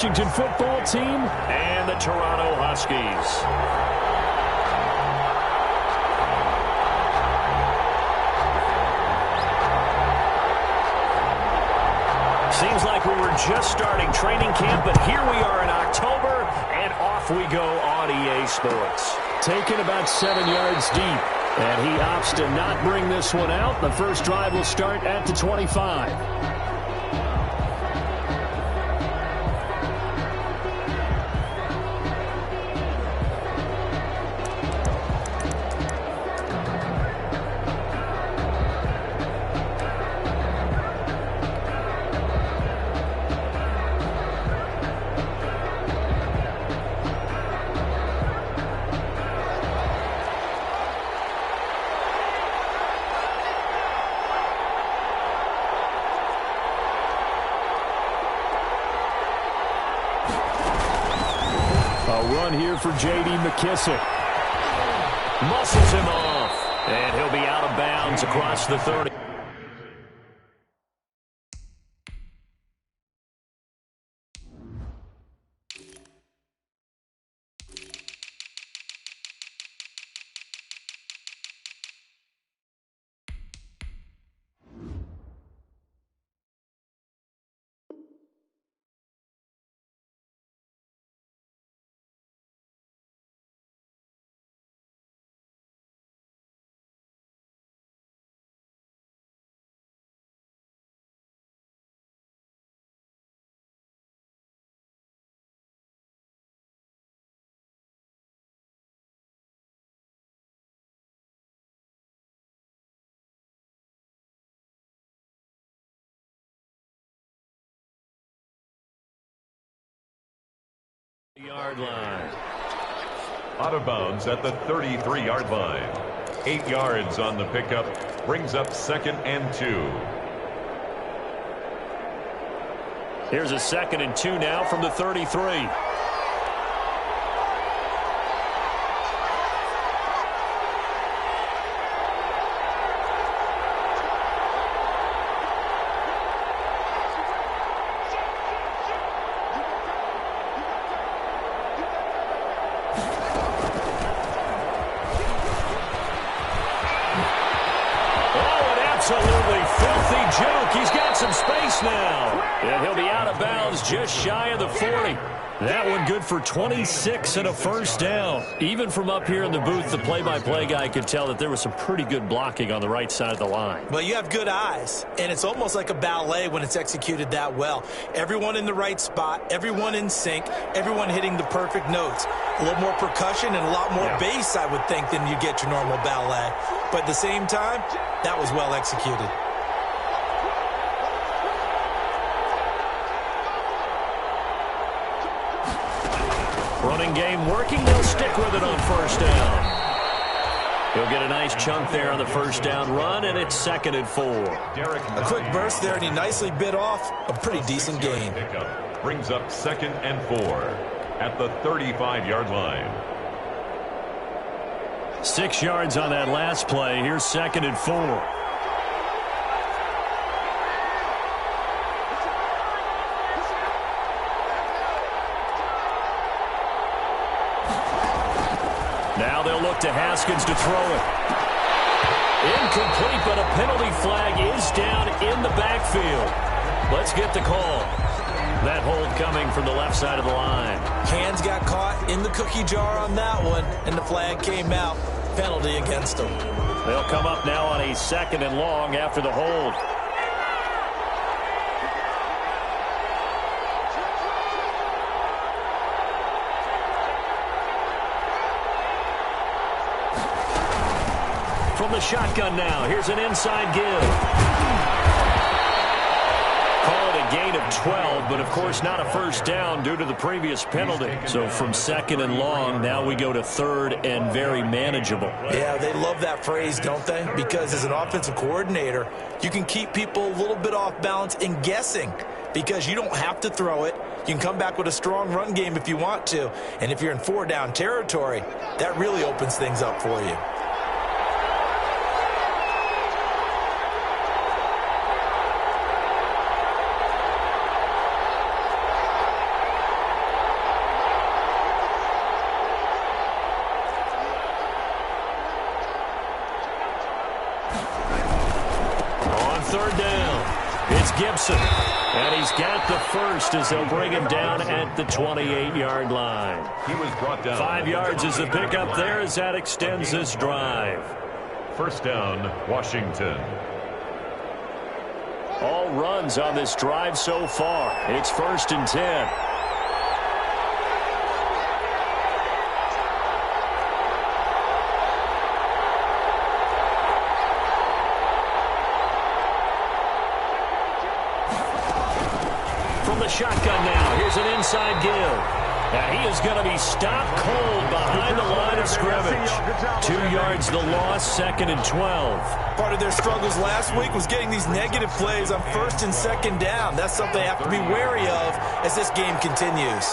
Washington football team and the Toronto Huskies. Seems like we were just starting training camp, but here we are in October, and off we go on EA Sports. Taken about 7 yards deep, and he opts to not bring this one out. The first drive will start at the 25. Here for J.D. McKissick. Muscles him off. And he'll be out of bounds across the 30. Yard line. Out of bounds at the 33-yard line. 8 yards on the pickup. Brings up 2nd and 2. Here's a 2nd and 2 now from the 33. And he'll be out of bounds just shy of the 40. That one good for 26 and a first down. Even from up here in the booth, the play-by-play guy could tell that there was some pretty good blocking on the right side of the line. Well, you have good eyes, and it's almost like a ballet when it's executed that well. Everyone in the right spot, everyone in sync, everyone hitting the perfect notes. A little more percussion and a lot more bass, I would think, than you get your normal ballet. But at the same time, that was well executed. Running game working. They'll stick with it on first down. He'll get a nice chunk there on the first down run, and it's 2nd and 4. A quick burst there, and he nicely bit off a pretty decent gain. Brings up 2nd and 4 at the 35-yard line. 6 yards on that last play. Here's 2nd and 4. Now they'll look to Haskins to throw it. Incomplete, but a penalty flag is down in the backfield. Let's get the call. That hold coming from the left side of the line. Hands got caught in the cookie jar on that one, and the flag came out. Penalty against them. They'll come up now on a 2nd and long after the hold. From the shotgun now, here's an inside give. Call it a gain of 12, but of course not a first down due to the previous penalty. So from 2nd and long, now we go to 3rd and very manageable. Yeah, they love that phrase, don't they? Because as an offensive coordinator, you can keep people a little bit off balance and guessing because you don't have to throw it. You can come back with a strong run game if you want to. And if you're in 4-down territory, that really opens things up for you. Gibson. And he's got the first as they'll bring him down at the 28-yard line. He was brought down. 5 yards is the pickup there as that extends this drive. First down, Washington. All runs on this drive so far. It's 1st and 10. Shotgun now. Here's an inside give. And he is going to be stopped cold behind the line of scrimmage. 2 yards the loss, 2nd and 12. Part of their struggles last week was getting these negative plays on 1st and 2nd down. That's something they have to be wary of as this game continues.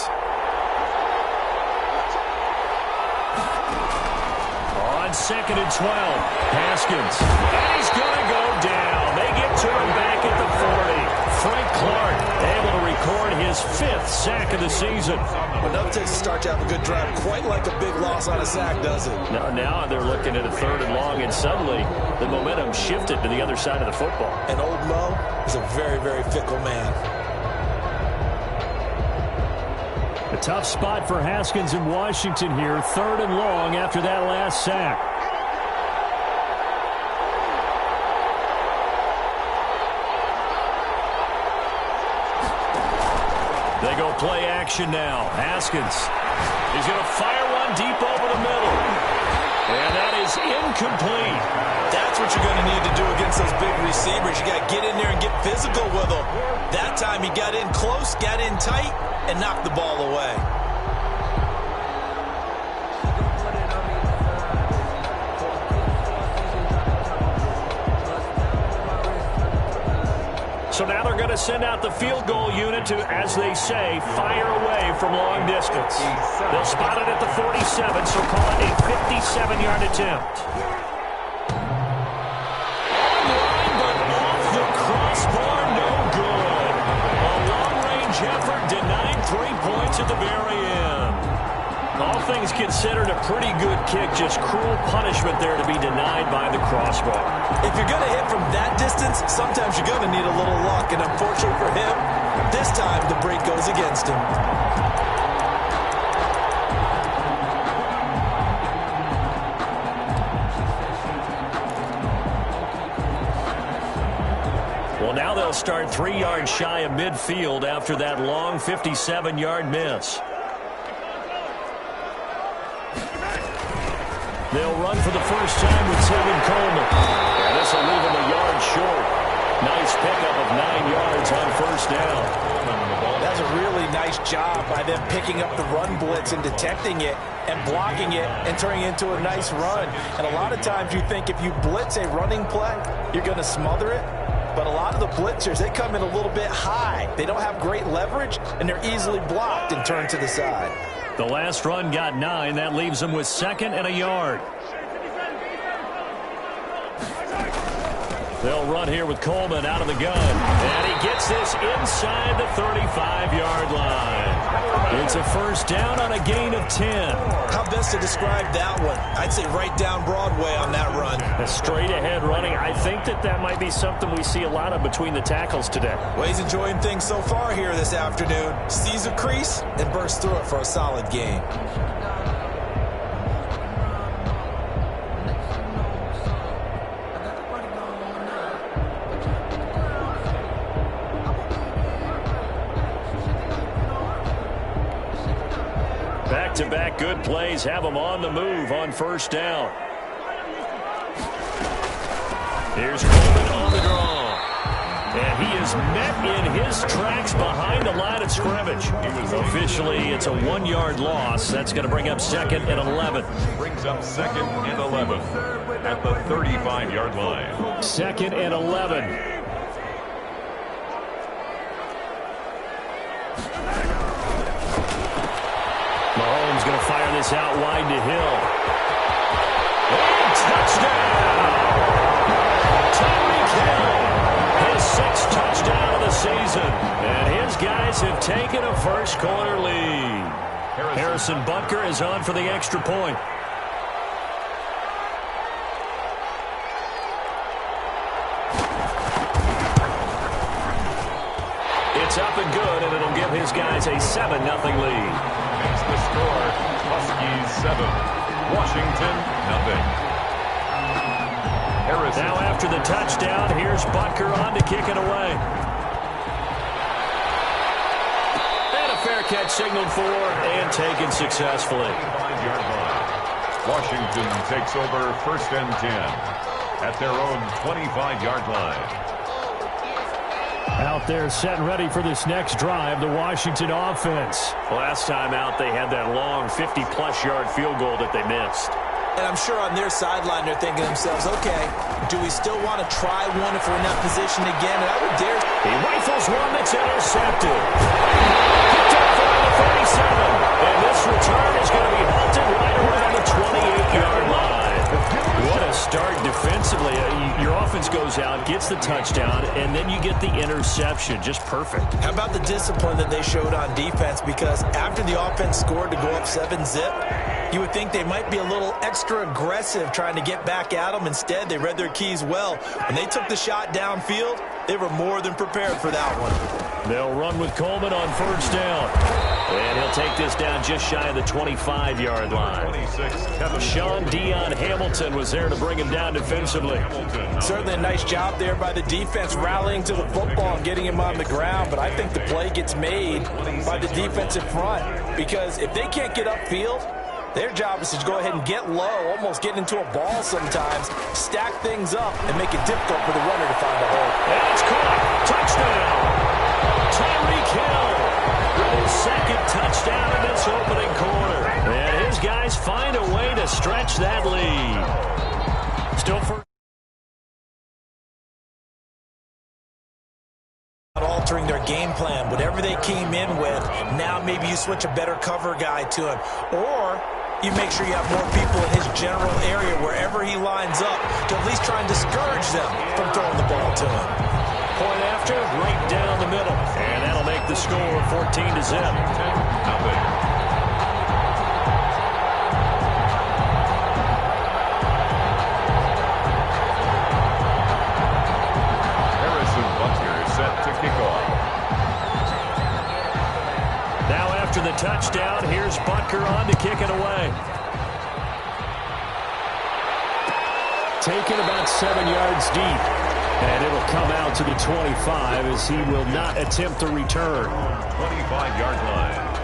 On 2nd and 12, Haskins. And he's going to go down. They get to him back at the 40. Frank Clark able to record his 5th sack of the season. Enough to start to have a good drive. Quite like a big loss on a sack, does it? Now they're looking at a 3rd and long, and suddenly the momentum shifted to the other side of the football. And old Mo is a very, very fickle man. A tough spot for Haskins in Washington here. 3rd and long after that last sack. They go play action now. Haskins. He's going to fire one deep over the middle. And that is incomplete. That's what you're going to need to do against those big receivers. You got to get in there and get physical with them. That time he got in close, got in tight, and knocked the ball away. So now they're going to send out the field goal unit to, as they say, fire away from long distance. They'll spot it at the 47, so call it a 57-yard attempt. Line, but off the crossbar, no good. A long-range effort denied 3 points at the very end. All things considered, a pretty good kick, just cruel punishment there to be denied by the crossbar. If you're going to hit from that distance, sometimes you're going to need a little luck, and unfortunately for him, this time the break goes against him. Well, now they'll start 3 yards shy of midfield after that long 57-yard miss. They'll run for the first time with Tevin Coleman. And this will leave him a yard short. Nice pickup of 9 yards on 1st down. That's a really nice job by them picking up the run blitz and detecting it and blocking it and turning it into a nice run. And a lot of times you think if you blitz a running play, you're going to smother it. But a lot of the blitzers, they come in a little bit high. They don't have great leverage, and they're easily blocked and turned to the side. The last run got 9. That leaves them with 2nd and a yard. They'll run here with Coleman out of the gun. And he gets this inside the 35-yard line. It's a 1st down on a gain of 10. How best to describe that one? I'd say right down Broadway on that run. A straight-ahead running. I think that might be something we see a lot of between the tackles today. Well, he's enjoying things so far here this afternoon. Sees a crease and bursts through it for a solid game. Back-to-back good plays have them on the move on 1st down. Here's Coleman on the draw. And he is met in his tracks behind the line of scrimmage. Officially, it's a 1-yard loss. That's going to bring up 2nd and 11. Brings up 2nd and 11 at the 35-yard line. 2nd and 11. Mahomes going to fire this out wide to Hill. And touchdown! Tyreek Hill, his 6th touchdown of the season. And his guys have taken a first-quarter lead. Harrison Butker is on for the extra point. his guys a 7-0 lead. Makes the score Huskies 7, Washington 0. Harrison. Now after the touchdown, here's Butker on to kick it away. And a fair catch signaled for and taken successfully. 5-yard line. Washington takes over 1st and 10 at their own 25-yard line. Out there set and ready for this next drive, the Washington offense. Last time out, they had that long 50-plus yard field goal that they missed. And I'm sure on their sideline they're thinking to themselves, okay, do we still want to try one if we're in that position again? And I would dare. He rifles one that's intercepted. Picked up around the 37. And this return is going to be halted right around the 28-yard line. What a start defensively. Your offense goes out, gets the touchdown, and then you get the interception. Just perfect. How about the discipline that they showed on defense? Because after the offense scored to go up 7-zip, you would think they might be a little extra aggressive trying to get back at them. Instead, they read their keys well. When they took the shot downfield, they were more than prepared for that one. They'll run with Coleman on 1st down. And he'll take this down just shy of the 25-yard line. 26, Sean Dion Hamilton was there to bring him down defensively. Certainly a nice job there by the defense rallying to the football and getting him on the ground. But I think the play gets made by the defensive front. Because if they can't get upfield, their job is to go ahead and get low, almost get into a ball sometimes, stack things up, and make it difficult for the runner to find a hole. And it's caught. Touchdown. Tyreek Hill with his 2nd touchdown in this opening quarter. And his guys find a way to stretch that lead. Still for altering their game plan. Whatever they came in with, now maybe you switch a better cover guy to him. Or you make sure you have more people in his general area wherever he lines up to at least try and discourage them from throwing the ball to him. point after, right down the middle. And that'll make the score 14-0. After the touchdown, here's Butker on to kick it away. Taken about 7 yards deep. And it'll come out to the 25 as he will not attempt to return. 25-yard line.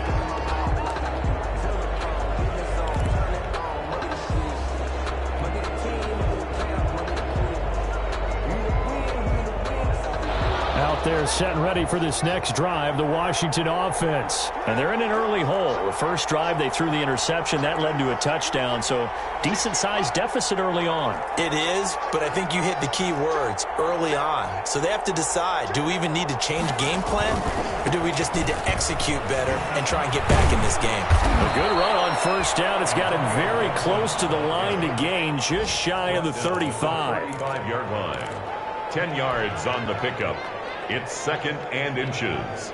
They're set and ready for this next drive, the Washington offense. And they're in an early hole. The first drive, they threw the interception. That led to a touchdown, so decent-sized deficit early on. It is, but I think you hit the key words, early on. So they have to decide, do we even need to change game plan, or do we just need to execute better and try and get back in this game? A good run on first down. It's got him very close to the line to gain, just shy of the 35. 35-yard line. 10 yards on the pickup. It's 2nd and inches.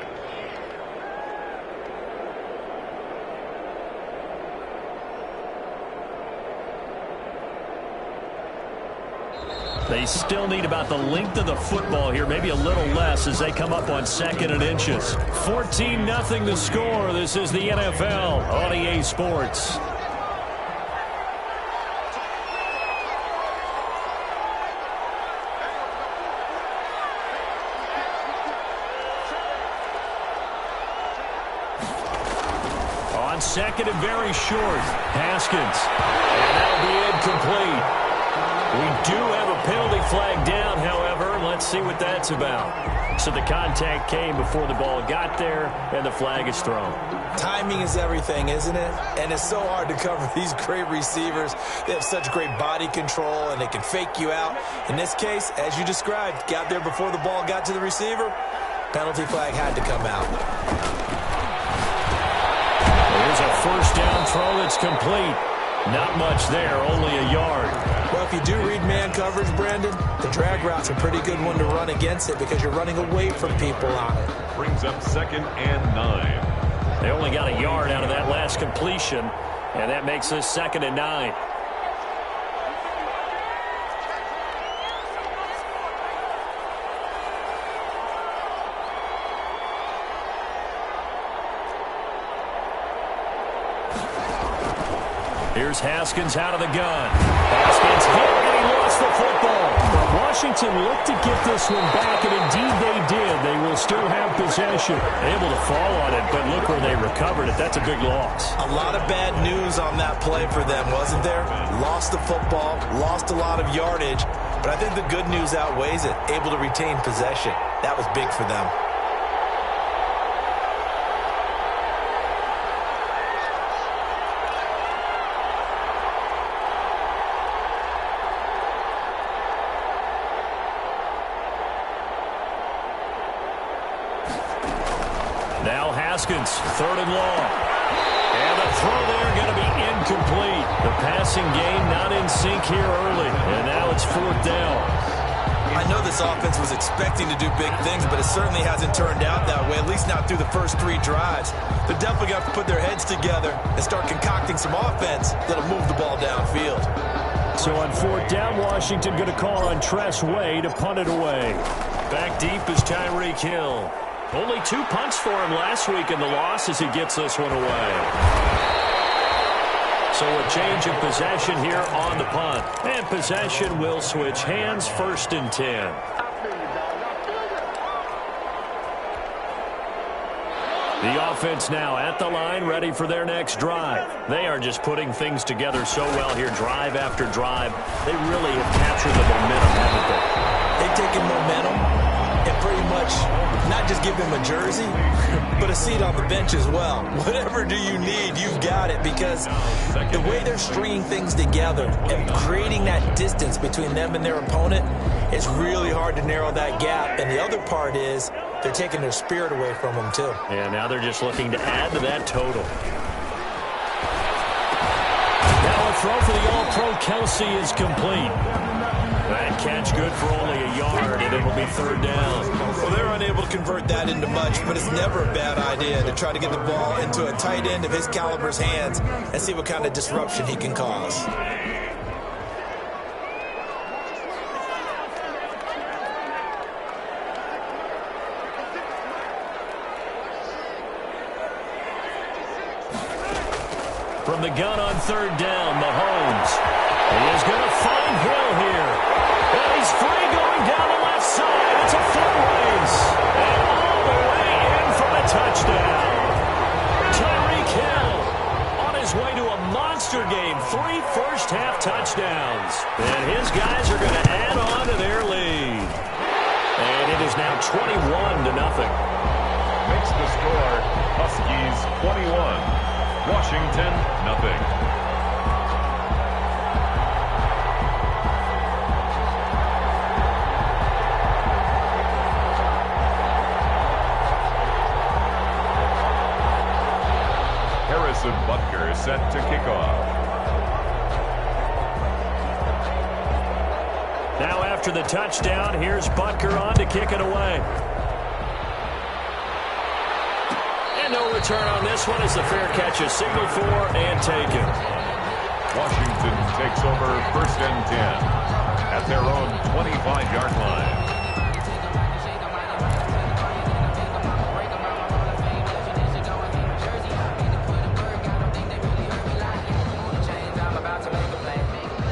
They still need about the length of the football here, maybe a little less as they come up on 2nd and inches. 14-0 the score. This is the NFL on EA Sports. Second and very short. Haskins. And that'll be incomplete. We do have a penalty flag down, however. Let's see what that's about. So the contact came before the ball got there, and the flag is thrown. Timing is everything, isn't it? And it's so hard to cover these great receivers. They have such great body control, and they can fake you out. In this case, as you described, got there before the ball got to the receiver. Penalty flag had to come out. There's a first down throw that's complete. Not much there, only a yard. Well, if you do read man coverage, Brandon, the drag route's a pretty good one to run against it because you're running away from people on it. Brings up 2nd and 9. They only got a yard out of that last completion, and that makes this 2nd and 9. Here's Haskins out of the gun. Haskins hit, and he lost the football. But Washington looked to get this one back, and indeed they did. They will still have possession. Able to fall on it, but look where they recovered it. That's a big loss. A lot of bad news on that play for them, wasn't there? Lost the football, lost a lot of yardage, but I think the good news outweighs it. Able to retain possession. That was big for them. Now Haskins, 3rd and long. And the throw there going to be incomplete. The passing game not in sync here early. And now it's 4th down. I know this offense was expecting to do big things, but it certainly hasn't turned out that way, at least not through the first 3 drives. They're definitely going to have to put their heads together and start concocting some offense that'll move the ball downfield. So on 4th down, Washington going to call on Tress Way to punt it away. Back deep is Tyreek Hill. Only 2 punts for him last week in the loss as he gets this one away. So a change of possession here on the punt. And possession will switch hands, 1st and 10. The offense now at the line, ready for their next drive. They are just putting things together so well here, drive after drive. They really have captured the momentum, haven't they? They've taken momentum and pretty much not just give him a jersey, but a seat on the bench as well. Whatever do you need, you've got it, because the way they're stringing things together and creating that distance between them and their opponent, it's really hard to narrow that gap. And the other part is they're taking their spirit away from them, too. Yeah, now they're just looking to add to that total. Now a throw for the All-Pro Kelsey is complete. That catch good for only a yard, and it'll be 3rd down. Well, they're unable to convert that into much, but it's never a bad idea to try to get the ball into a tight end of his caliber's hands and see what kind of disruption he can cause. From the gun on 3rd down, Mahomes. He is going to find Hill here. And he's free going down the left side. It's a foot race. And all the way in for the touchdown. Tyreek Hill on his way to a monster game. 3 first-half touchdowns. And his guys are going to add on to their lead. And it is now 21-0. Makes the score Huskies 21, Washington 0. Butker set to kick off. Now after the touchdown, here's Butker on to kick it away. And no return on this one as the fair catch is signaled for and taken. Washington takes over 1st and 10 at their own 25-yard line.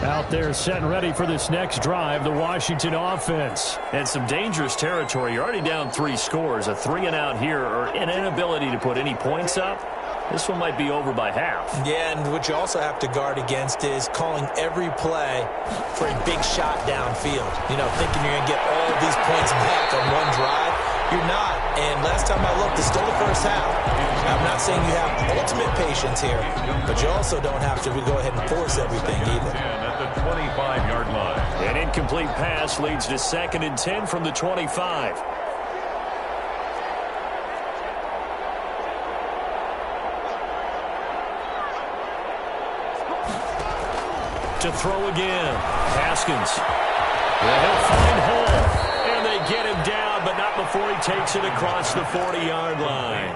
Out there set and ready for this next drive, the Washington offense. And some dangerous territory. You're already down 3 scores. A 3-and-out here, or an inability to put any points up. This one might be over by half. Yeah, and what you also have to guard against is calling every play for a big shot downfield. You know, thinking you're going to get all these points back on one drive. You're not. And last time I looked, it's still the first half. I'm not saying you have ultimate patience here, but you also don't have to go ahead and force everything either. At the 25-yard line. An incomplete pass leads to 2nd and 10 from the 25. To throw again. Haskins. Well, he'll find Hill. And they get him down, but not before he takes it across the 40-yard line.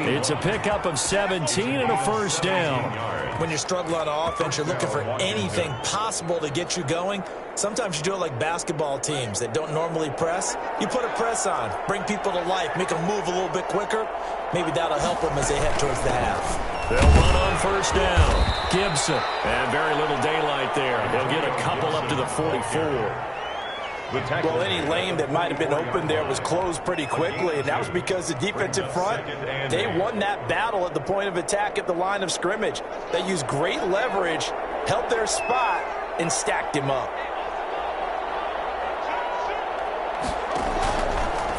It's a pickup of 17 and a 1st down. When you're struggling on offense, you're looking for anything possible to get you going. Sometimes you do it like basketball teams that don't normally press. You put a press on, bring people to life, make them move a little bit quicker. Maybe that'll help them as they head towards the half. They'll run on first down. Gibson. And very little daylight there. They'll get a couple up to the 44. Well, any lane that might have been open there was closed pretty quickly, and that was because the defensive front, they won that battle at the point of attack at the line of scrimmage. They used great leverage, held their spot, and stacked him up.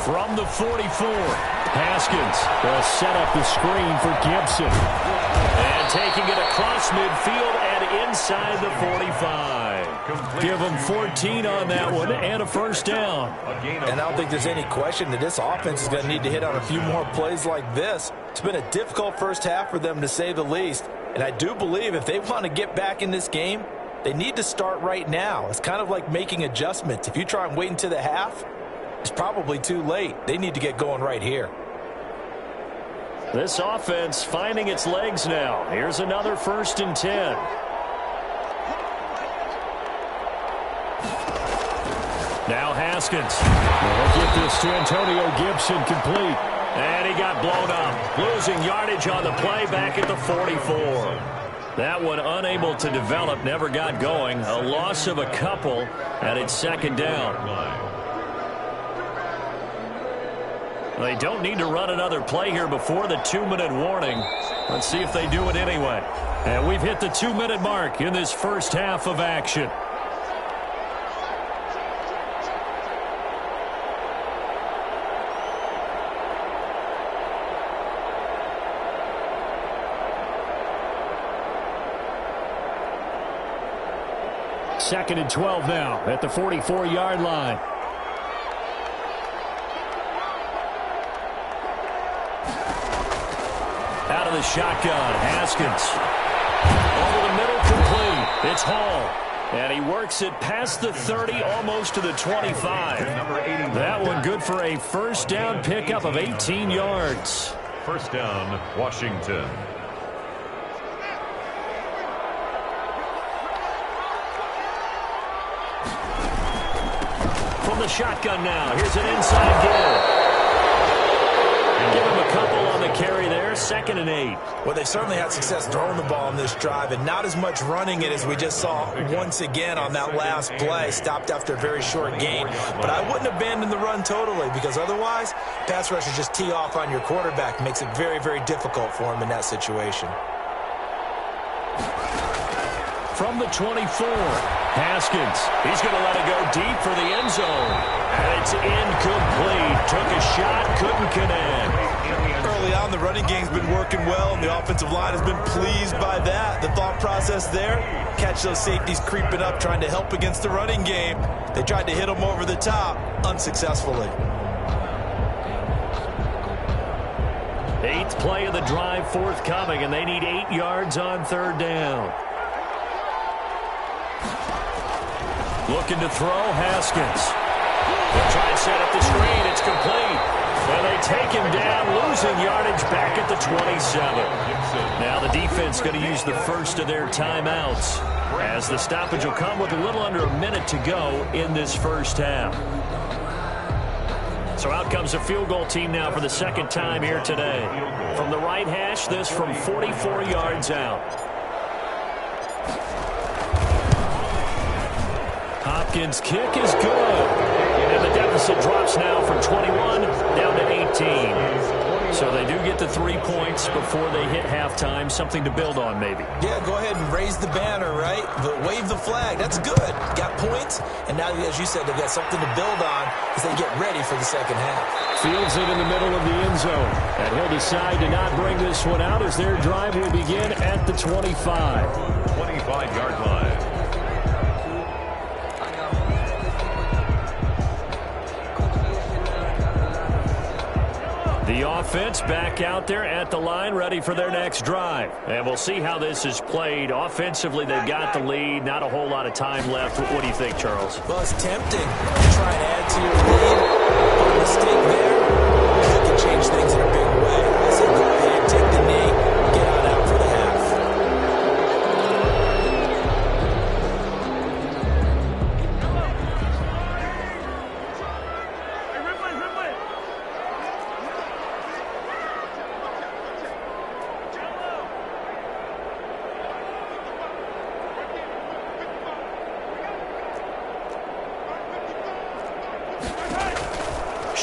From the 44, Haskins will set up the screen for Gibson. And taking it across midfield and inside the 45. Give them 14 on that one and a first down. And I don't think there's any question that this offense is going to need to hit on a few more plays like this. It's been a difficult first half for them, to say the least. And I do believe if they want to get back in this game, they need to start right now. It's kind of like making adjustments. If you try and wait until the half, it's probably too late. They need to get going right here. This offense finding its legs now. Here's another 1st and 10. Now Haskins will get this to Antonio Gibson complete. And he got blown up. Losing yardage on the play back at the 44. That one unable to develop, never got going. A loss of a couple, and it's 2nd down. They don't need to run another play here before the 2-minute warning. Let's see if they do it anyway. And we've hit the 2-minute mark in this first half of action. Second and 12 now at the 44-yard line. Out of the shotgun, Haskins. Over the middle, complete. It's Hall. And he works it past the 30, almost to the 25. That one good for a first down pickup of 18 yards. First down, Washington. From the shotgun now, here's an inside give. Give him a couple on the carry there, 2nd and 8. Well, they certainly had success throwing the ball on this drive, and not as much running it as we just saw once again on that last play. Stopped after a very short gain. But I wouldn't abandon the run totally, because otherwise, pass rushers just tee off on your quarterback. Makes it very, very difficult for him in that situation. From the 24, Haskins. He's going to let it go deep for the end zone. And it's incomplete. Took a shot, couldn't connect. Early on, the running game's been working well, and the offensive line has been pleased by that. The thought process there, catch those safeties creeping up, trying to help against the running game. They tried to hit them over the top, unsuccessfully. 8th play of the drive forthcoming, and they need 8 yards on 3rd down. Looking to throw, Haskins. They'll try and set up the screen. It's complete. And they take him down, losing yardage back at the 27. Now the defense going to use the first of their timeouts, as the stoppage will come with a little under a minute to go in this first half. So out comes a field goal team now for the 2nd time here today. From the right hash, this from 44 yards out. Hopkins' kick is good. And the deficit drops now from 21 down to 18. So they do get the 3 points before they hit halftime. Something to build on, maybe. Yeah, go ahead and raise the banner, right? But wave the flag. That's good. Got points. And now, as you said, they've got something to build on as they get ready for the second half. Fields it in the middle of the end zone. And he'll decide to not bring this one out as their drive will begin at the 25. 25-yard line. The offense back out there at the line, ready for their next drive. And we'll see how this is played. Offensively, they've got the lead. Not a whole lot of time left. What do you think, Charles? Well, it's tempting to try and add to your lead. But a mistake there, it can change things in a big way. I say go ahead, take the knee, get on out for the half.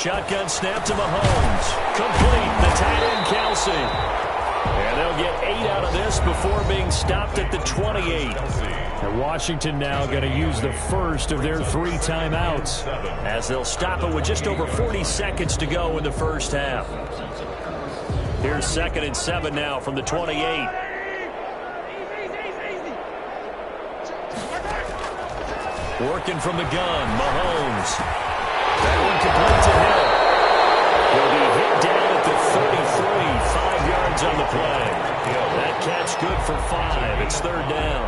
shotgun snap to Mahomes. Complete. The tight end, Kelsey. And they'll get 8 out of this before being stopped at the 28. And Washington now going to use the first of their 3 timeouts as they'll stop it with just over 40 seconds to go in the first half. Here's 2nd and 7 now from the 28. Working from the gun, Mahomes. That one complete to Hill. He'll be hit down at the 33, 5 yards on the play. That catch good for 5. It's 3rd down.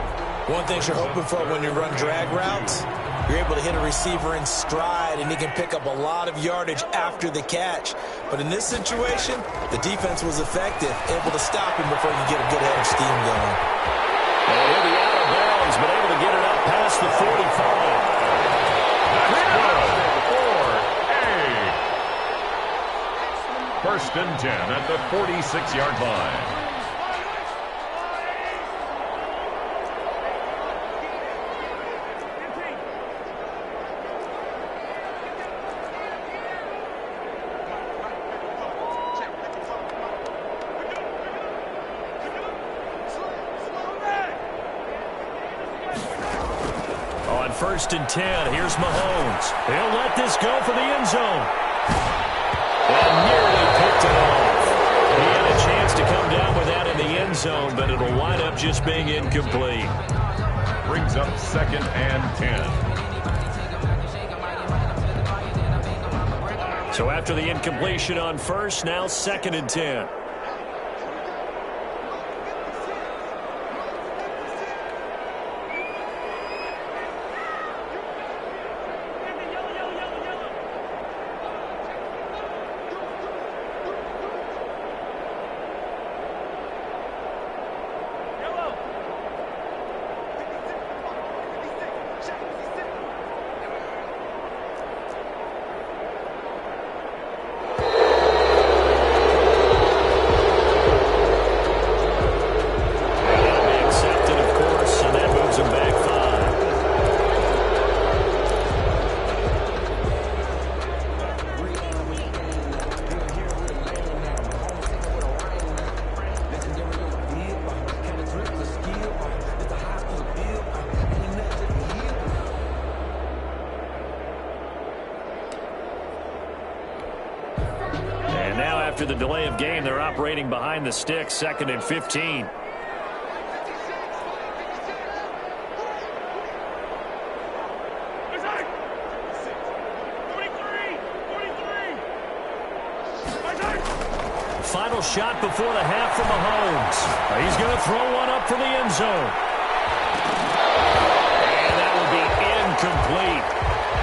One thing you're hoping for when you run drag routes, you're able to hit a receiver in stride, and he can pick up a lot of yardage after the catch. But in this situation, the defense was effective, able to stop him before you get a good head of steam going. And he'll be out of bounds, but able to get it up past the 45. That's good for 8. 1st and 10 at the 46-yard line. On 1st and 10, here's Mahomes. He'll let this go for the end zone. And nearly picked it off. He had a chance to come down with that in the end zone, but it'll wind up just being incomplete. Brings up 2nd and 10. So after the incompletion on 1st, now 2nd and 10. After the delay of game, they're operating behind the stick, 2nd and 15. Final shot before the half from Mahomes. He's going to throw one up for the end zone. And that will be incomplete.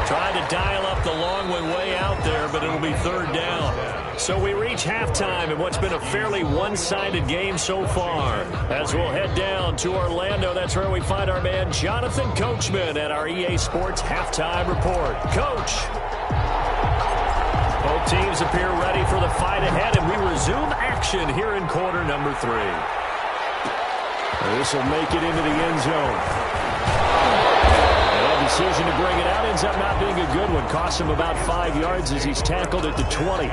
Tried to dial up the long one way out there, but it'll be 3rd down. So we reach halftime in what's been a fairly one-sided game so far. As we'll head down to Orlando, that's where we find our man Jonathan Coachman at our EA Sports Halftime Report. Coach. Both teams appear ready for the fight ahead, and we resume action here in quarter number 3. This will make it into the end zone. The decision to bring it out ends up not being a good one. Costs him about 5 yards as he's tackled at the 20.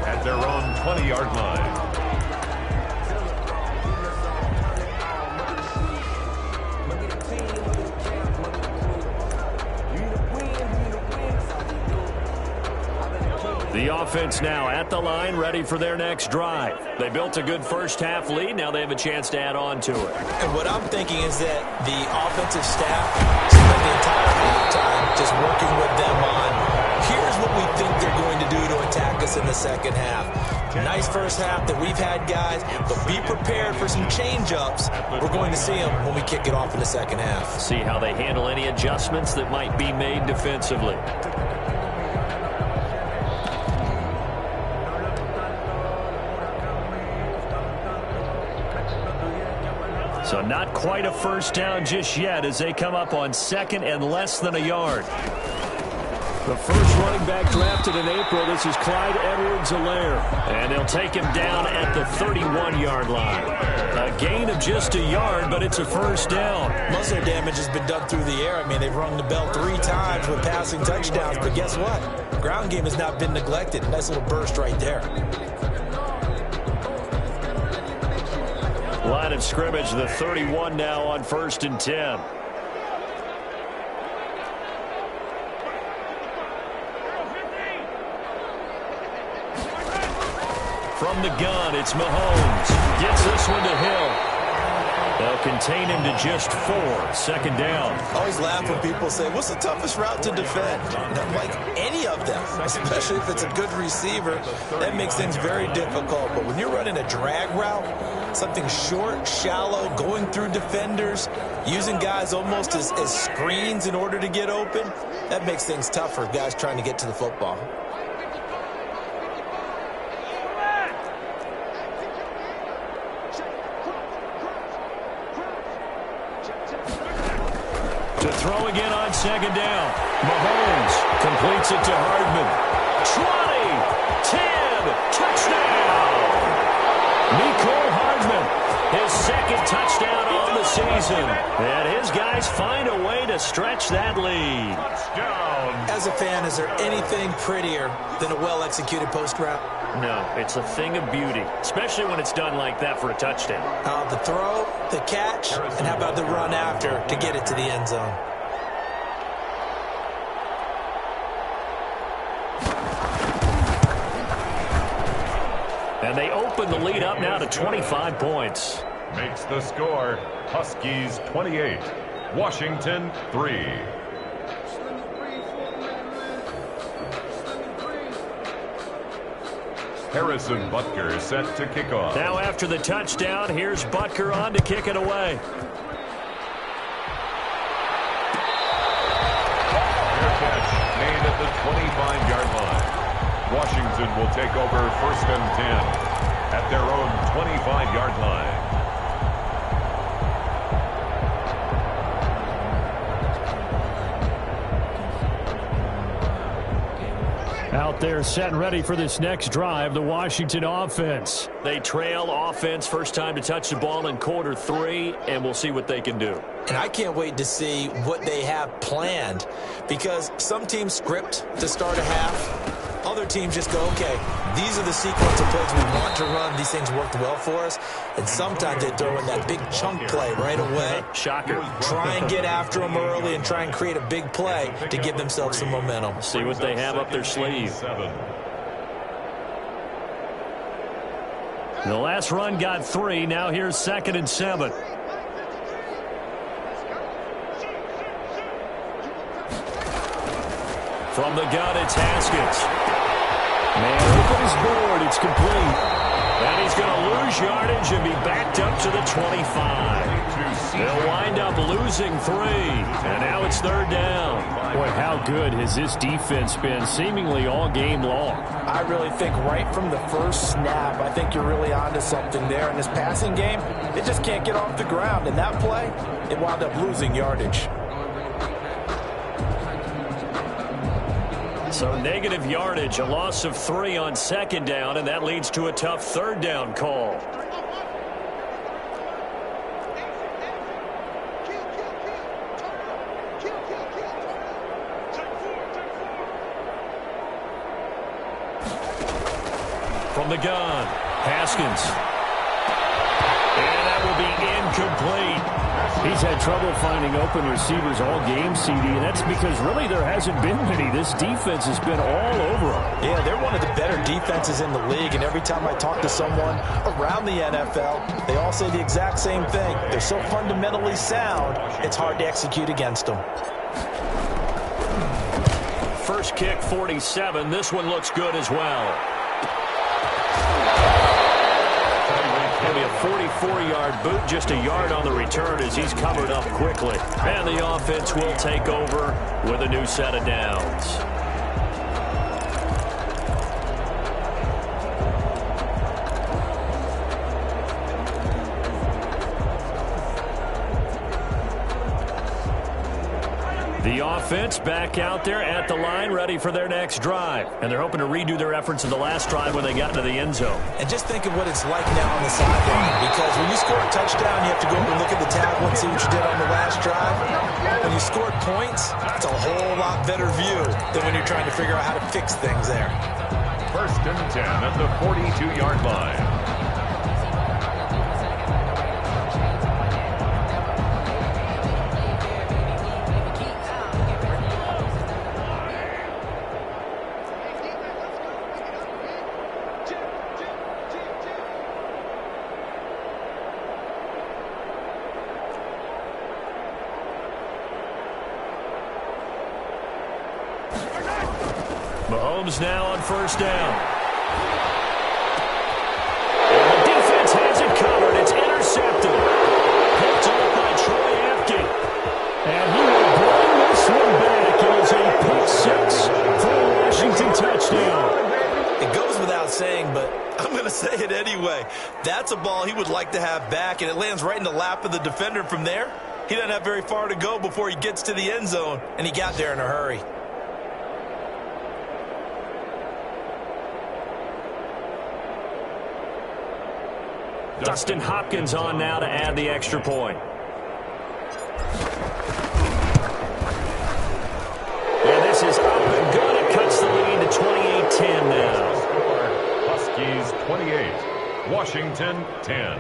At their own 20-yard line. The offense now at the line, ready for their next drive. They built a good first-half lead. Now they have a chance to add on to it. And what I'm thinking is that the offensive staff spent the entire halftime just working with them on, here's what we think they're going to do to attack us in the second half. Nice first half that we've had, guys, but be prepared for some change-ups. We're going to see them when we kick it off in the second half. See how they handle any adjustments that might be made defensively. So not quite a first down just yet as they come up on 2nd and less than a yard. The first running back drafted in April, this is Clyde Edwards-Helaire. And they'll take him down at the 31-yard line. A gain of just a yard, but it's a first down. Most of their damage has been done through the air. I mean, they've rung the bell 3 times with passing touchdowns, but guess what? The ground game has not been neglected. Nice little burst right there. Line of scrimmage, the 31 now on 1st and 10. From the gun, it's Mahomes. Gets this one to Hill. They'll contain him to just 4. 2nd down. I always laugh when people say, what's the toughest route to defend? Not like any of them, especially if it's a good receiver. That makes things very difficult. But when you're running a drag route, something short, shallow, going through defenders, using guys almost as screens in order to get open, that makes things tough for guys trying to get to the football. To throw again on 2nd down. Mahomes completes it to Hardman. 20, 10, touchdown! Mecole Hardman, his 2nd touchdown on the season. And his guys find a way to stretch that lead. Touchdown. As a fan, is there anything prettier than a well-executed post route? No, it's a thing of beauty, especially when it's done like that for a touchdown. The throw, the catch, and how about the run after to get it to the end zone? And they open the lead up now to 25 points. Makes the score Huskies 28, Washington 3. Harrison Butker set to kick off. Now after the touchdown, here's Butker on to kick it away. Fair catch made at the 25-yard line. Washington will take over 1st and 10 at their own 25-yard line. Out there set and ready for this next drive, the Washington offense. They trail offense first time to touch the ball in quarter 3, and we'll see what they can do. And I can't wait to see what they have planned, because some teams script to start a half. Other teams just go, okay, these are the sequence of plays we want to run. These things worked well for us. And sometimes they throw in that big chunk play right away. Shocker. Try and get after them early and try and create a big play to give themselves some momentum. See what they have up their sleeve. The last run got 3. Now here's 2nd and 7. From the gun, it's Haskins. Man, open his board. It's complete. And he's going to lose yardage and be backed up to the 25. They'll wind up losing 3. And now it's 3rd down. Boy, how good has this defense been seemingly all game long? I really think right from the first snap, I think you're really onto something there. In this passing game, it just can't get off the ground. And that play, it wound up losing yardage. So negative yardage, a loss of 3 on 2nd down, and that leads to a tough 3rd down call. From the gun, Haskins. And that will be incomplete. He's had trouble finding open receivers all game, CD, and that's because really there hasn't been many. This defense has been all over them. Yeah, they're one of the better defenses in the league, and every time I talk to someone around the NFL, they all say the exact same thing. They're so fundamentally sound, it's hard to execute against them. First kick, 47. This one looks good as well. It'll be a 44-yard boot, just a yard on the return as he's covered up quickly. And the offense will take over with a new set of downs. The offense back out there at the line, ready for their next drive. And they're hoping to redo their efforts in the last drive when they got into the end zone. And just think of what it's like now on the sideline. Because when you score a touchdown, you have to go and look at the table and see what you did on the last drive. When you scored points, it's a whole lot better view than when you're trying to figure out how to fix things there. 1st and 10 at the 42-yard line. Mahomes now on 1st down. And the defense has it covered. It's intercepted. Picked up by Troy Apke. And he will bring this one back. It is a pick 6 for a Washington touchdown. It goes without saying, but I'm going to say it anyway. That's a ball he would like to have back, and it lands right in the lap of the defender from there. He doesn't have very far to go before he gets to the end zone, and he got there in a hurry. Dustin Hopkins on now to add the extra point. And this is up and good. It cuts the lead to 28-10 now. Huskies 28, Washington 10.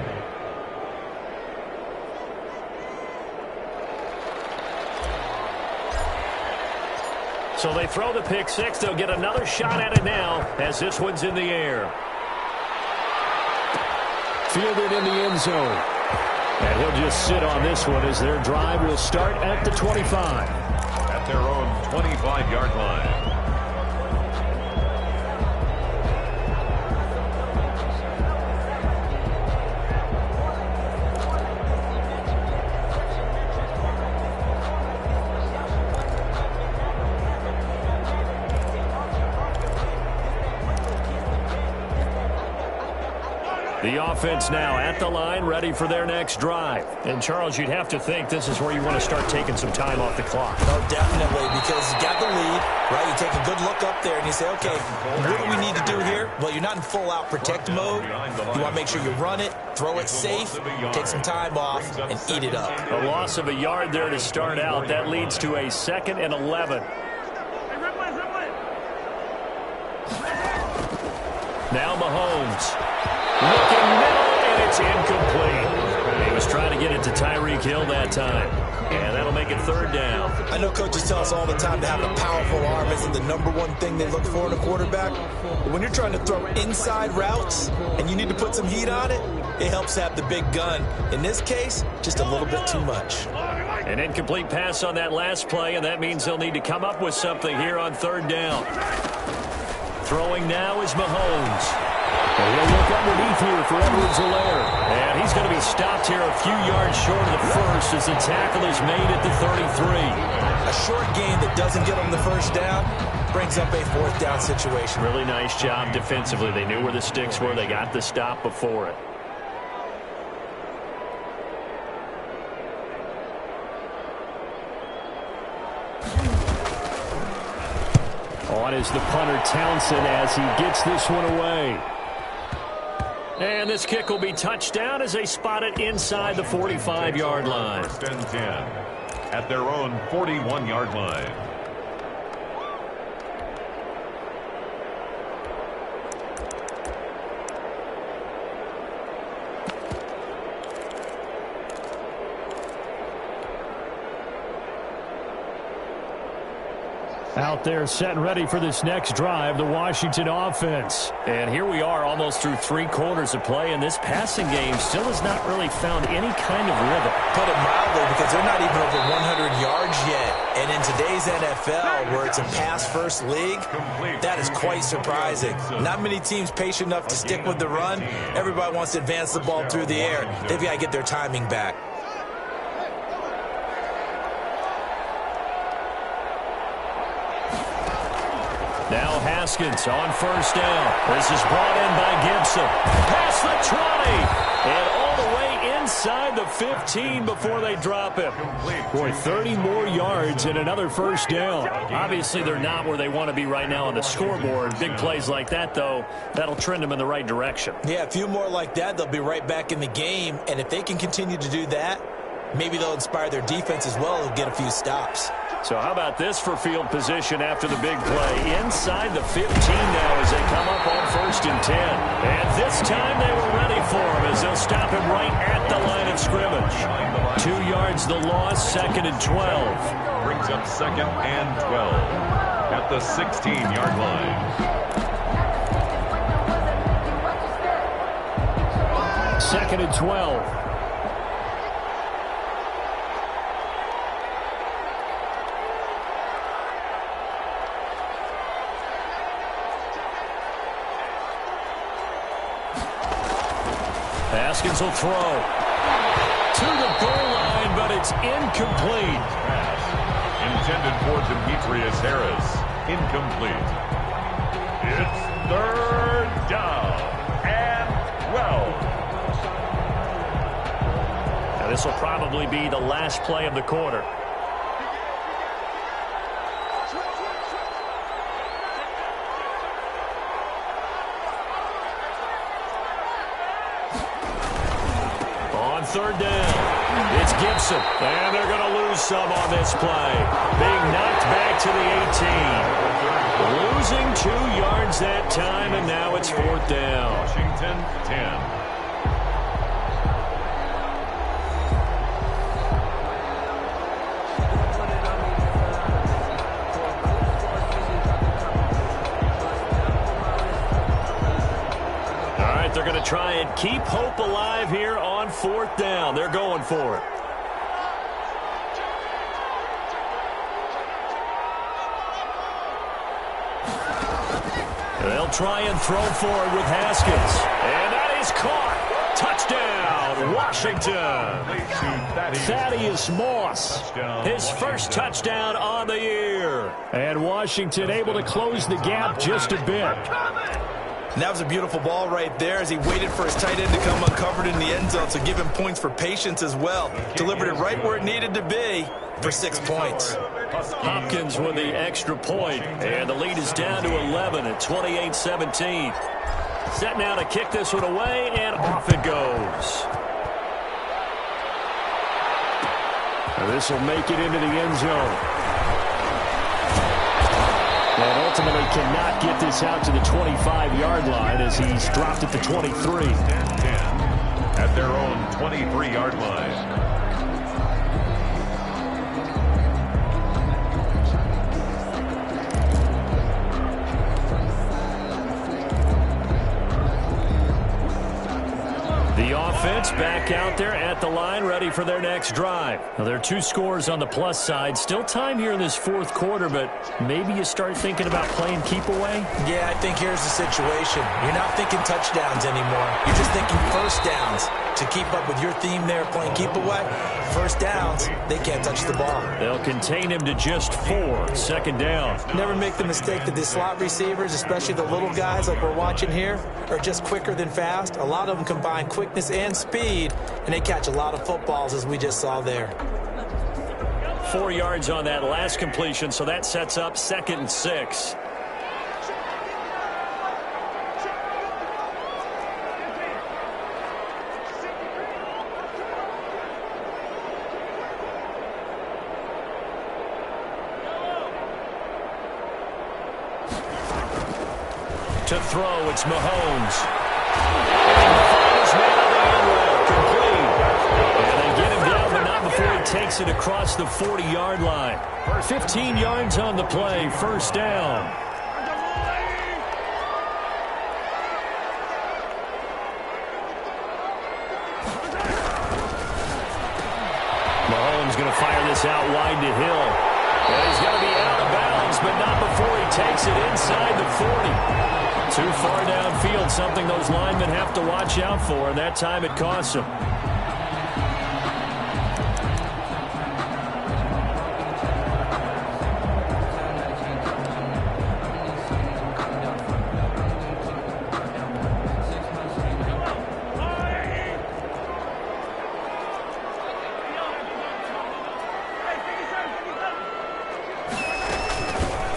So they throw the pick 6. They'll get another shot at it now as this one's in the air. Fielded in the end zone. And he'll just sit on this one as their drive will start at the 25. At their own 25-yard line. The offense now at the line, ready for their next drive. And, Charles, you'd have to think this is where you want to start taking some time off the clock. Oh, definitely, because you got the lead, right? You take a good look up there and you say, okay, what do we need to do here? Well, you're not in full-out protect mode. You want to make sure you run it, throw it safe, take some time off, and eat it up. A loss of a yard there to start out. That leads to a 2nd and 11. Now Mahomes. Looking middle, and it's incomplete. He was trying to get it to Tyreek Hill that time. And that'll make it 3rd down. I know coaches tell us all the time that having a powerful arm isn't the #1 thing they look for in a quarterback. But when you're trying to throw inside routes and you need to put some heat on it, it helps to have the big gun. In this case, just a little bit too much. An incomplete pass on that last play, and that means they'll need to come up with something here on 3rd down. Throwing now is Mahomes. And he'll look underneath here for Edwards-Helaire. And he's going to be stopped here a few yards short of the first as the tackle is made at the 33. A short gain that doesn't get them the 1st down brings up a 4th down situation. Really nice job defensively. They knew where the sticks were. They got the stop before it. On is the punter Townsend as he gets this one away. And this kick will be touchdown as they spot it inside the 45-yard line. 1st and 10 at their own 41-yard line. Out there set and ready for this next drive, the Washington offense. And here we are almost through 3 quarters of play, and this passing game still has not really found any kind of rhythm. Put it mildly, because they're not even over 100 yards yet. And in today's NFL, where it's a pass-first league, that is quite surprising. Not many teams patient enough to stick with the run. Everybody wants to advance the ball through the air. They've got to get their timing back. Now Haskins on 1st down. This is brought in by Gibson. Past the 20. And all the way inside the 15 before they drop him. Boy, 30 more yards and another first down. Obviously, they're not where they want to be right now on the scoreboard. Big plays like that, though, that'll trend them in the right direction. Yeah, a few more like that, they'll be right back in the game. And if they can continue to do that, maybe they'll inspire their defense as well and get a few stops. So how about this for field position after the big play? Inside the 15 now as they come up on 1st and 10. And this time they were ready for him as they'll stop him right at the line of scrimmage. 2 yards the loss, 2nd and 12. Brings up 2nd and 12 at the 16-yard line. 2nd and 12. Haskins will throw to the goal line, but it's incomplete. Intended for Demetrius Harris. Incomplete. It's 3rd down and 12. Now this will probably be the last play of the quarter. On 3rd down, it's Gibson, and they're going to lose some on this play. Being knocked back to the 18. Losing 2 yards that time, and now it's 4th down. Washington 10. They're going to try and keep hope alive here on 4th down. They're going for it. They'll try and throw for it with Haskins. And that is caught. Touchdown, Washington. Thaddeus Moss, his first touchdown on the year. And Washington able to close the gap just a bit. And that was a beautiful ball right there as he waited for his tight end to come uncovered in the end zone, so give him points for patience as well. Delivered it right where it needed to be for 6 points. Hopkins with the extra point, and the lead is down to 11 at 28-17. Set now to kick this one away, and off it goes. Now this will make it into the end zone. And ultimately cannot get this out to the 25-yard line as he's dropped at the 23. 10 at their own 23-yard line. The offense back out there at the line, ready for their next drive. Now, there are 2 scores on the plus side. Still time here in this 4th quarter, but maybe you start thinking about playing keep away? Yeah, I think here's the situation. You're not thinking touchdowns anymore. You're just thinking first downs. To keep up with your theme there, playing keep away, first downs, they can't touch the ball. They'll contain him to just 4. 2nd down. Never make the mistake that the slot receivers, especially the little guys like we're watching here, are just quicker than fast. A lot of them combine quickness and speed, and they catch a lot of footballs, as we just saw there. 4 yards on that last completion, so that sets up 2nd and 6. To throw, it's Mahomes. And they get him down, but not before he takes it across the 40-yard line. 15 yards on the play, 1st down. Mahomes going to fire this out wide to Hill. And he's going to be out of bounds, but not before he takes it inside the 40. Too far downfield, something those linemen have to watch out for, and that time it costs them.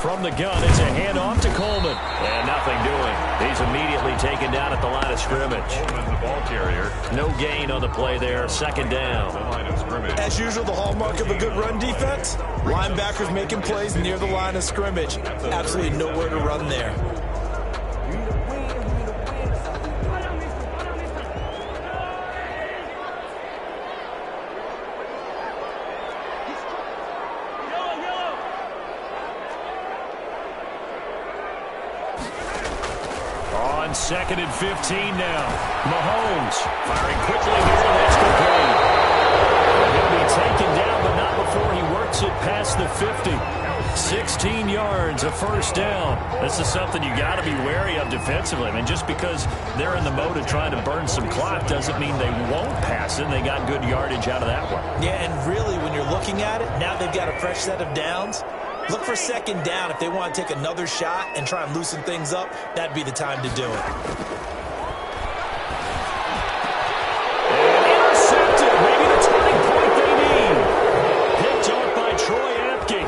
From the gun, it's a handoff to Coleman. And nothing doing. He's immediately taken down at the line of scrimmage. Coleman, the ball carrier. No gain on the play there. Second down. The line of scrimmage. As usual, the hallmark of a good run defense, linebackers making plays near the line of scrimmage. Absolutely nowhere to run there. On 2nd and 15 now. Mahomes firing quickly here, and that's complete. He'll be taken down, but not before he works it past the 50. 16 yards, a first down. This is something you got to be wary of defensively. I mean, just because they're in the mode of trying to burn some clock doesn't mean they won't pass it. They got good yardage out of that one. Yeah, and really, when you're looking at it, now they've got a fresh set of downs. Look for second down. If they want to take another shot and try and loosen things up, that'd be the time to do it. And intercepted. Maybe the turning point they need. Picked off by Troy Apke.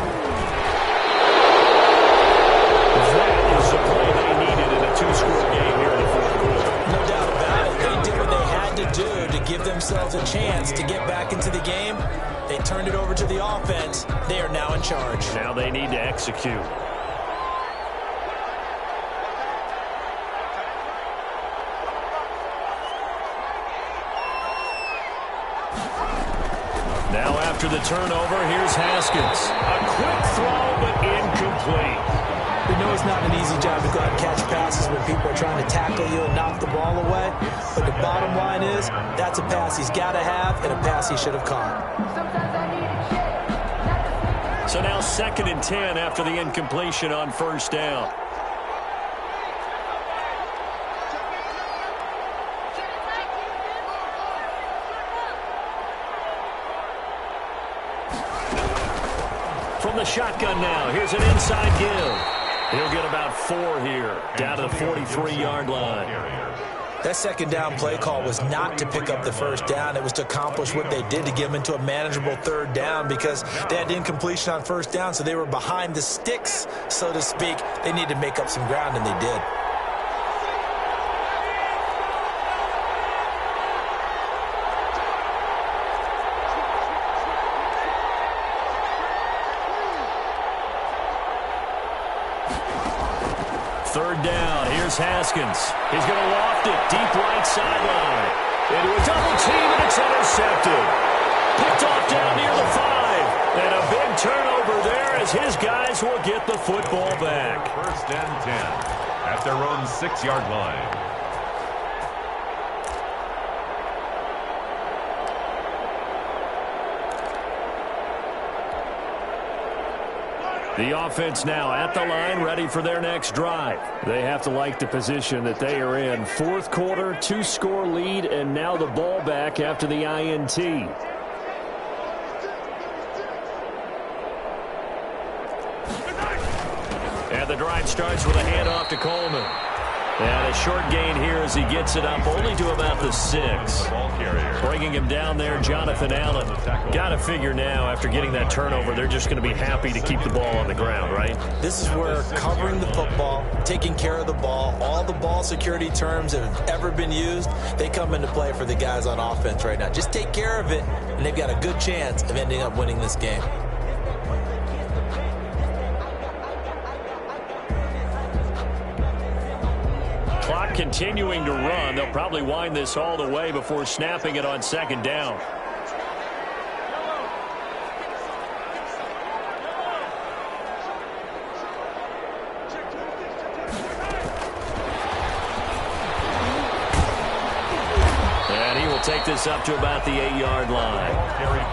That is the play they needed in a two-score game here in the fourth quarter. No doubt about it. They did what they had to do to give themselves a chance to get back into the game. They turned it over to the offense. They are now in charge. Now they need to execute. Now after the turnover, here's Haskins. A quick throw, but incomplete. We know it's not an easy job to go out and catch passes when people are trying to tackle you and knock the ball away. But the bottom line is, that's a pass he's got to have and a pass he should have caught. So now 2nd and 10 after the incompletion on first down. From the shotgun now, here's an inside give. He'll get about 4 here, down to the 43-yard line. That second down play call was not to pick up the first down. It was to accomplish what they did to get them into a manageable third down because they had incompletion on first down, so they were behind the sticks, so to speak. They needed to make up some ground, and they did. Third down, here's Haskins. He's going to loft it, deep right sideline. Into a double team, and it's intercepted. Picked off down near the 5. And a big turnover there as his guys will get the football back. 1st and 10 at their own 6-yard line. The offense now at the line, ready for their next drive. They have to like the position that they are in. Fourth quarter, 2-score lead, and now the ball back after the INT. And the drive starts with a handoff to Coleman. And a short gain here as he gets it up only to about the 6. Bringing him down there, Jonathan Allen. Got to figure now, after getting that turnover, they're just going to be happy to keep the ball on the ground, right? This is where covering the football, taking care of the ball, all the ball security terms that have ever been used, they come into play for the guys on offense right now. Just take care of it, and they've got a good chance of ending up winning this game. Clock continuing to run. They'll probably wind this all the way before snapping it on second down. And he will take this up to about the 8-yard line.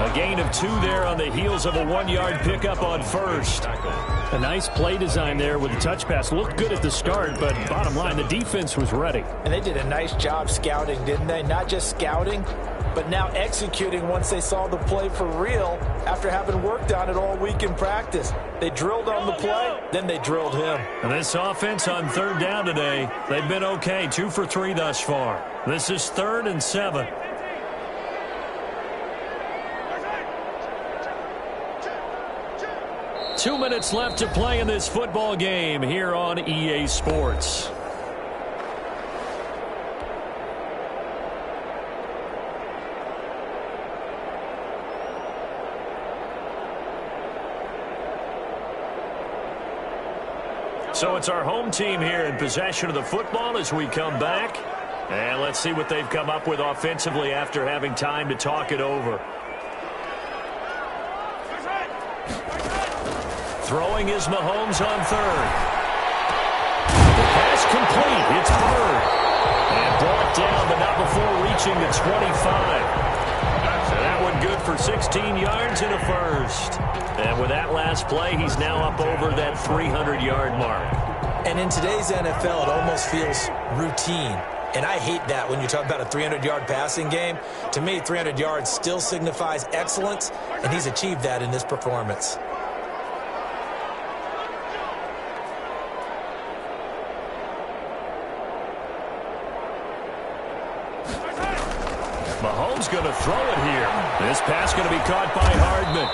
A gain of 2 there on the heels of a 1-yard pickup on first. A nice play design there with the touch pass. Looked good at the start, but bottom line, the defense was ready. And they did a nice job scouting, didn't they? Not just scouting, but now executing once they saw the play for real after having worked on it all week in practice. They drilled on the play, then they drilled him. And this offense on third down today, they've been okay. 2 for 3 thus far. This is 3rd and 7. 2 minutes left to play in this football game here on EA Sports. So it's our home team here in possession of the football as we come back. And let's see what they've come up with offensively after having time to talk it over. Throwing is Mahomes on third. The pass complete. It's Bird. And brought down, but not before reaching the 25. So that one good for 16 yards and a first. And with that last play, he's now up over that 300-yard mark. And in today's NFL, it almost feels routine. And I hate that when you talk about a 300-yard passing game. To me, 300 yards still signifies excellence, and he's achieved that in this performance. Mahomes going to throw it here. This pass going to be caught by Hardman.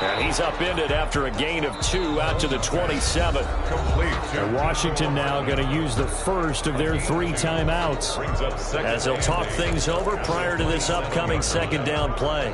And he's upended after a gain of 2 out to the 27. Complete. And Washington now going to use the first of their 3 timeouts as they'll talk things over prior to this upcoming second down play.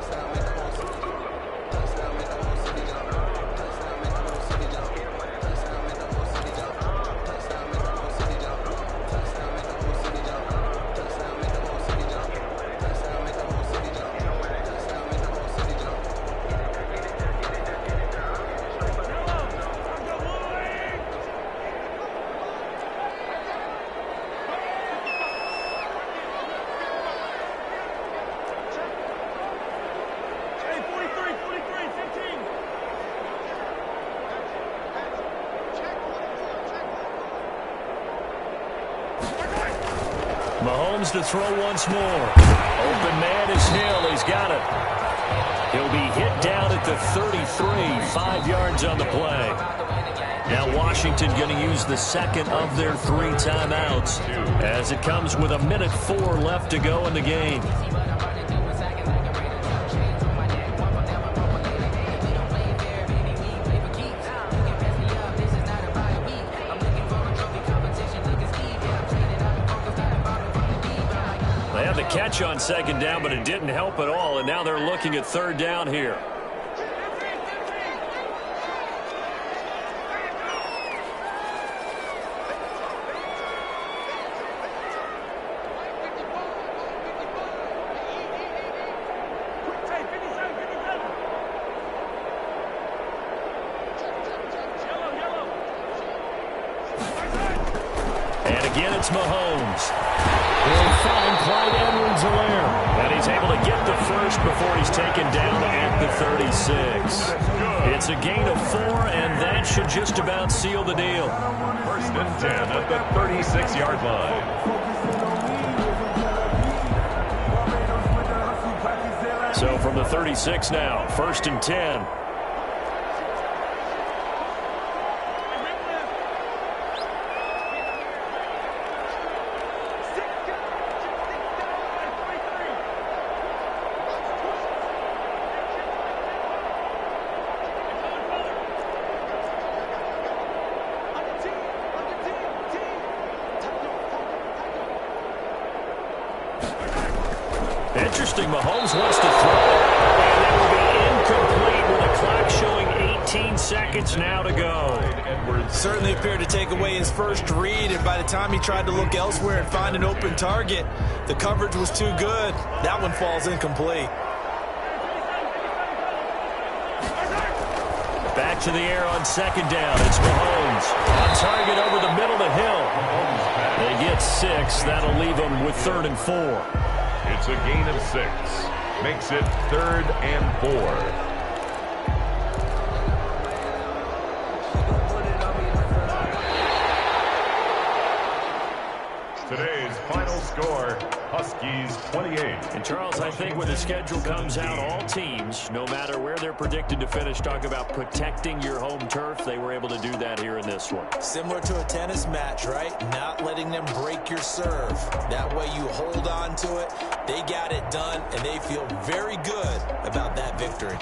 Mahomes to throw once more. Open man is Hill. He's got it. He'll be hit down at the 33, 5 yards on the play. Now Washington going to use the second of their 3 timeouts as it comes with 1:04 left to go in the game. Catch on second down, but it didn't help at all, and now they're looking at third down here. And again, it's Mahomes. He'll find Clyde Edwards-Helaire. And he's able to get the first before he's taken down at the 36. It's a gain of 4, and that should just about seal the deal. First and 10 at the 36-yard line. So from the 36 now, first and 10. Interesting, Mahomes wants to throw it, and it will be incomplete with the clock showing 18 seconds now to go. Certainly appeared to take away his first read, and by the time he tried to look elsewhere and find an open target, the coverage was too good. That one falls incomplete. Back to the air on second down. It's Mahomes. On target over the middle to Hill. They get 6. That'll leave them with 3rd and 4. It's a gain of 6. Makes it 3rd and 4. Today's final score, Huskies 28. And Charles, I think when the schedule comes out, all teams, no matter where they're predicted to finish, talk about protecting your home turf. They were able to do that here in this one. Similar to a tennis match, right? Not letting them break your serve. That way you hold on to it. They got it done, and they feel very good about that victory.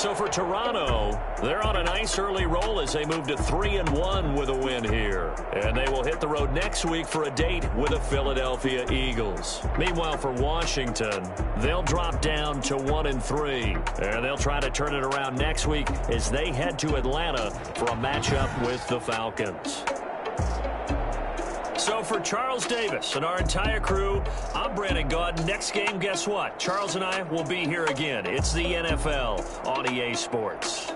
So for Toronto, they're on a nice early roll as they move to 3-1 with a win here. And they will hit the road next week for a date with the Philadelphia Eagles. Meanwhile, for Washington, they'll drop down to 1-3. And they'll try to turn it around next week as they head to Atlanta for a matchup with the Falcons. So for Charles Davis and our entire crew, I'm Brandon Gaudin. Next game, guess what? Charles and I will be here again. It's the NFL on EA Sports.